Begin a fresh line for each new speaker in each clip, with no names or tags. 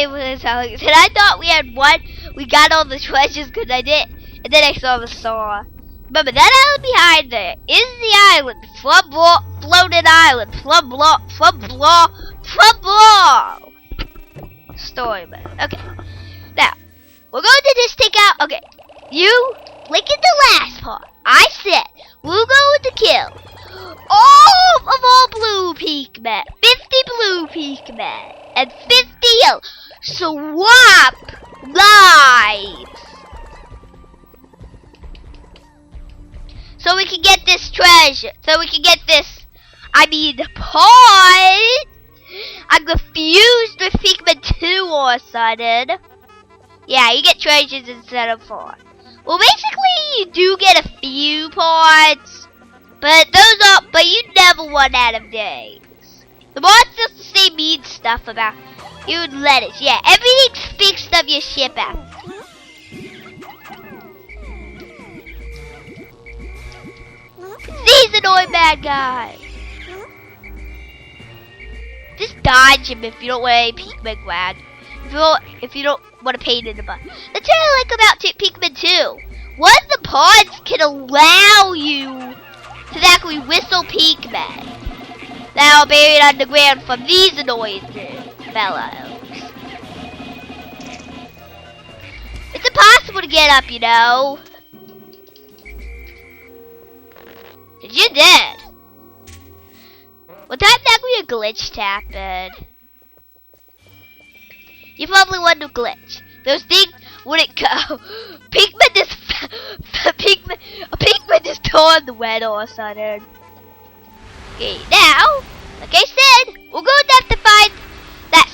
game was how and I thought we had won. We got all the treasures because I did. And then I saw the star. Remember, that island behind there is the island. Floated island. Story mode. Okay. Now, we're going to just take out. Okay. You, like in the last part, I said, we're going to kill all of all blue Pikmin. 50 blue Pikmin. And 50 yellow. Swap lives. So we can get this treasure. So we can get this, part. I'm confused with Pikmin 2 all of a sudden. Yeah, you get treasures instead of 4. Well, basically, you do get a few parts. But you never run out of days. The monsters to say mean stuff about you and lettuce. Yeah, everything speaks of your ship out. These annoying bad guys. Just dodge him if you don't want any Pikmin grab. If you don't want to pain in the butt. That's what I like about Pikmin 2. One of the pods can allow you to actually whistle Pikmin that are buried underground from these annoying fellows. It's impossible to get up, you know. You did. What time exactly a glitch happened? You probably want to glitch. Those things wouldn't go. Pikmin just tore the red all of a sudden. Okay, now, like I said, we're going to have to find that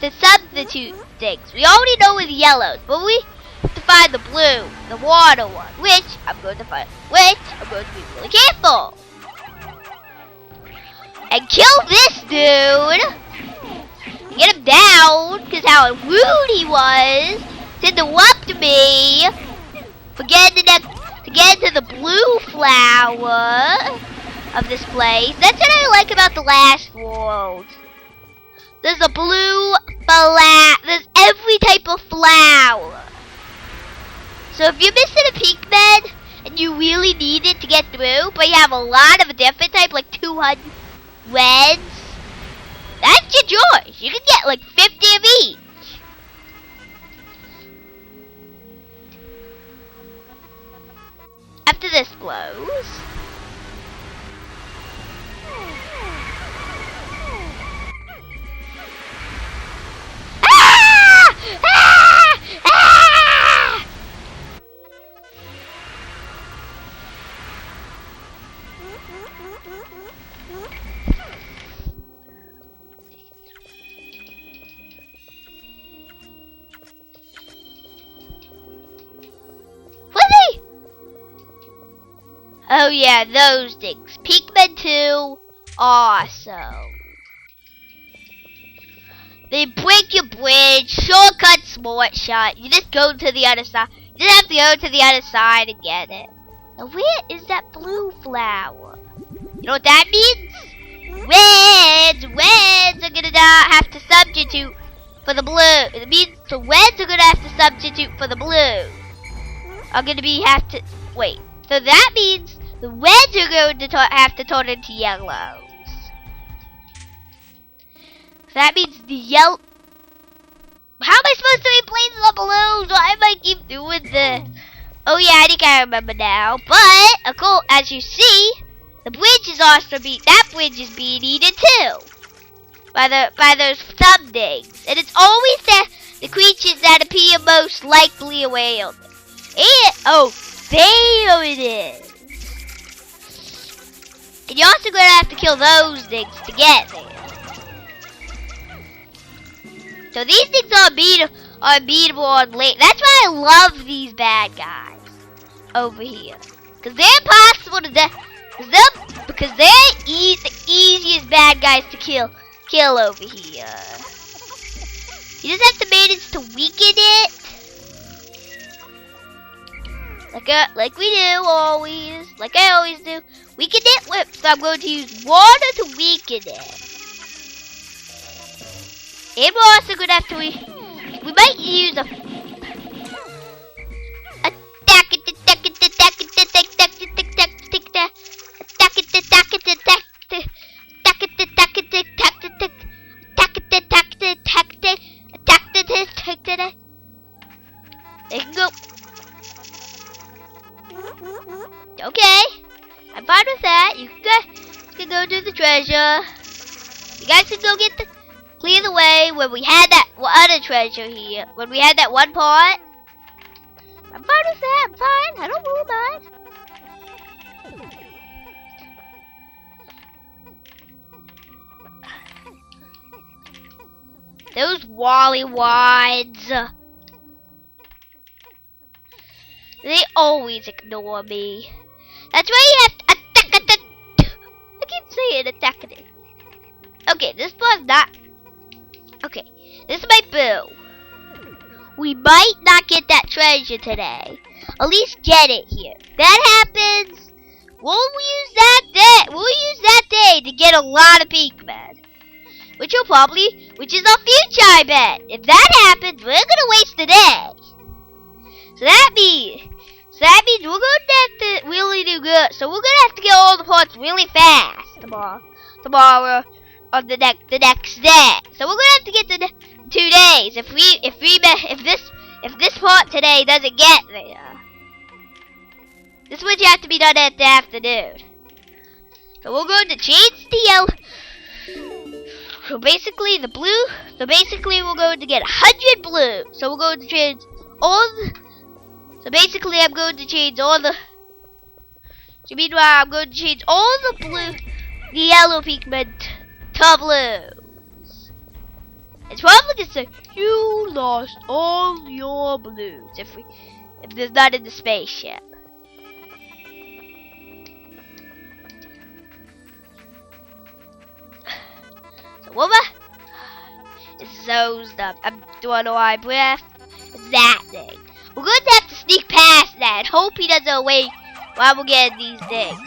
the substitute things. We already know with yellows, but we have to find the blue, the water one, which I'm going to be really careful. And kill this dude. Get him down, because how rude he was to interrupt me for getting to get into the blue flower of this place. That's what I like about the last world. There's a blue flower. There's every type of flower. So if you're missing a Pikmin and you really need it to get through, but you have a lot of a different type, like 200 reds, that's your choice. You can get like 50 of each. After this blows. Ah! Ah! Ah! Oh yeah, those things. Pikmin 2, awesome. They break your bridge, shortcut, smart shot. You just go to the other side. You just have to go to the other side and get it. Now where is that blue flower? You know what that means? Reds are gonna have to substitute for the blue. It means the reds are gonna have to substitute for the blue. Are gonna wait. So that means the reds are going to have to turn into yellows. So that means the yellow. How am I supposed to replace the blues? Why am I keep doing this? Oh yeah, I think I remember now. But of course, as you see, the bridge is also that bridge is being eaten too by those thumb things, and it's always the creatures that appear most likely around. And there it is. And you're also going to have to kill those things to get there. So these things are unbeatable on late. That's why I love these bad guys over here. Because they're impossible to death. Because they're the easiest bad guys to kill over here. You just have to manage to weaken it. Like we do always. Like I always do. Weaken it whip. So I'm going to use water to weaken it. And we're also going to have to We might use a They can go. Okay, I'm fine with that. You can go do the treasure. You guys can go get the clear the way when we had that other treasure here. When we had that one part. I'm fine with that. I'm fine. I don't really mind. Those Wally Wides. They always ignore me. That's why you have to attack. I keep saying attack. Okay, this one's not. Okay, this is my boo. We might not get that treasure today. At least get it here. If that happens, we'll use that day. We'll use that day to get a lot of Pikmin. Which is our future, I bet. If that happens, we're gonna waste the day. So that means we're gonna have to really do good. So we're gonna have to get all the parts really fast tomorrow on the next day. So we're gonna have to get the 2 days if this part today doesn't get there. This would have to be done at the afternoon. So we're going to change the yellow. So basically we're going to get 100 blue. So we're going to change all the. So basically I'm going to change all the. So meanwhile I'm going to change all the yellow Pikmin to blues. It's probably gonna say you lost all your blues if there's not in the spaceship. So what it's those stuff. I'm doing all my breath. It's that thing. We're going to have to sneak past that and hope he doesn't wait while we're getting these things.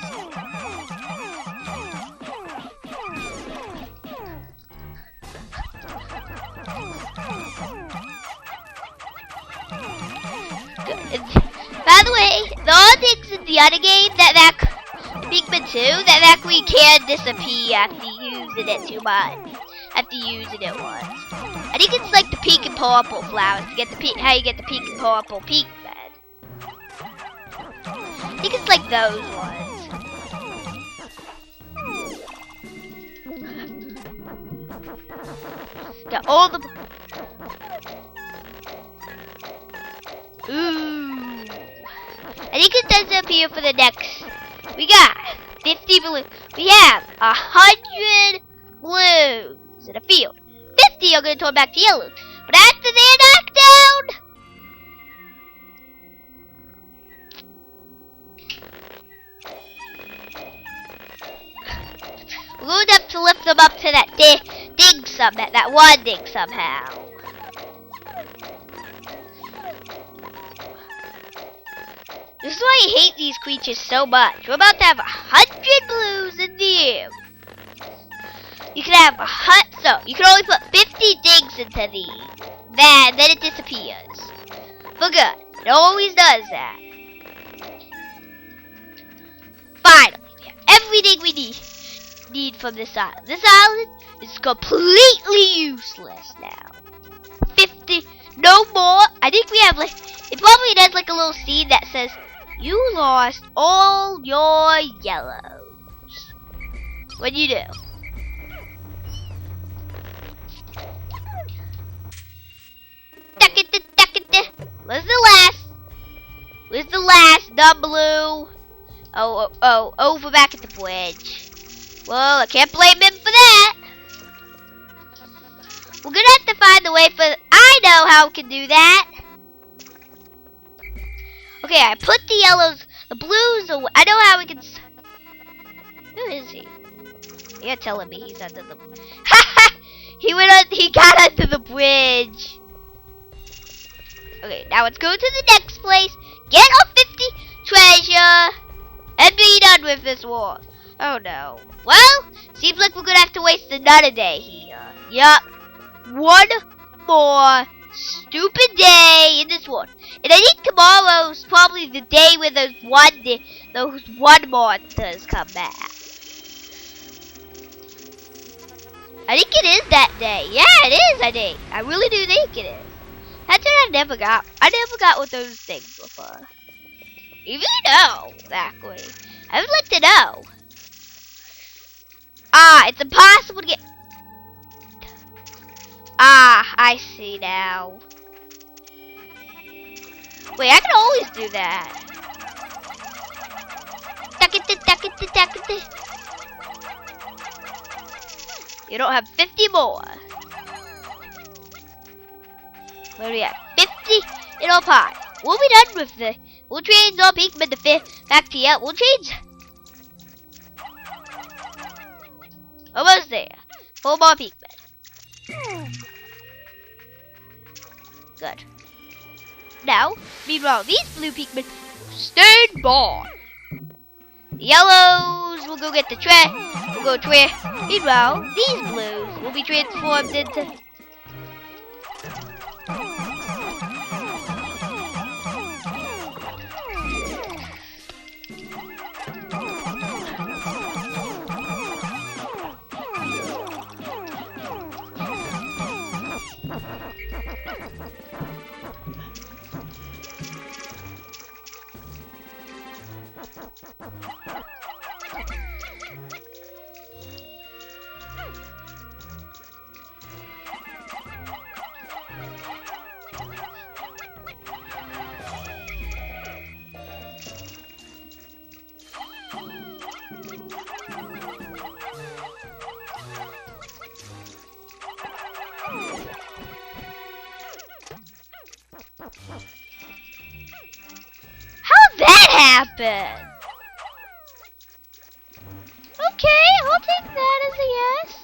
By the way, the other things in the other game that Pikmin 2 that we can disappear after using it too much. After using it once. I think it's like the pink and purple flowers to get how you get the pink and purple Pikmin. I think it's like those ones. Got all the. Ooh. I think it does appear for the next. We got 50 blue. We have 100 blues in a field. 50 are going to turn back to yellow. But after they're knocked down, we're going to have to lift them up to that that one thing somehow. This is why I hate these creatures so much. We're about to have 100 blues in the air. You can have you can only put 50 digs into these. Then it disappears. For good. It always does that. Finally, we have everything we need from this island. This island is completely useless now. 50, no more. I think we have it probably does like a little scene that says, you lost all your yellows. What do you do? Where's the last? Dumb blue. Oh, over back at the bridge. Well, I can't blame him for that. We're gonna have to find a way for. I know how we can do that. Okay, I put the yellows, the blues away. I know how we can. Who is he? You're telling me he's under the. He got under the bridge. Okay, now let's go to the next place, get our 50 treasure, and be done with this war. Oh no. Well, seems like we're gonna have to waste another day here. Yup. One more stupid day in this world. And I think tomorrow's probably the day when those one monsters come back. I think it is that day. Yeah, it is, I think. I really do think it is. That's what I never got what those things were for. Even know, exactly. I would like to know. Ah, it's impossible to get. Ah, I see now. Wait, I can always do that. You don't have 50 more. What do we have? 50 in all pie. We'll be done with the. We'll change all Pikmin to back to yellow. We'll change. Almost there. 4 more Pikmin. Good. Now, meanwhile, these blue Pikmin stand by. The yellows will go get the trash. We'll go trash. Meanwhile, these blues will be transformed into. How'd that happen? Okay, I'll take that as a yes.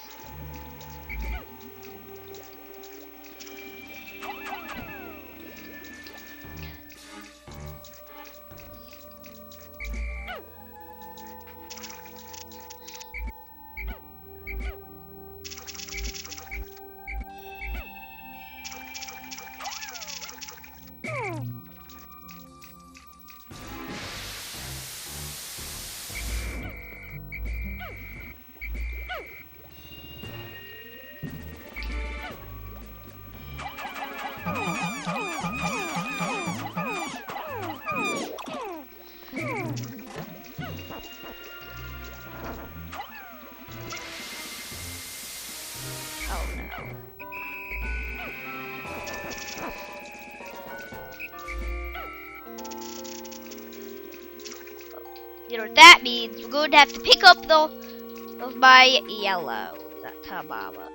You know what that means? We're going to have to pick up of my yellow.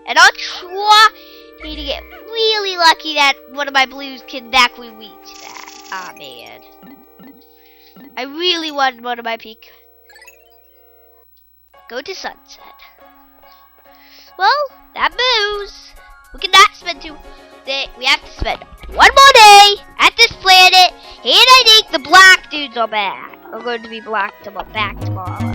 And I'll try to get really lucky that one of my blues can actually reach that. Ah, man. I really want one of my peak. Go to sunset. Well, that moves. We cannot spend 2 days. We have to spend 1 more day at this planet. And I think the black dudes are back. Are going to be back tomorrow.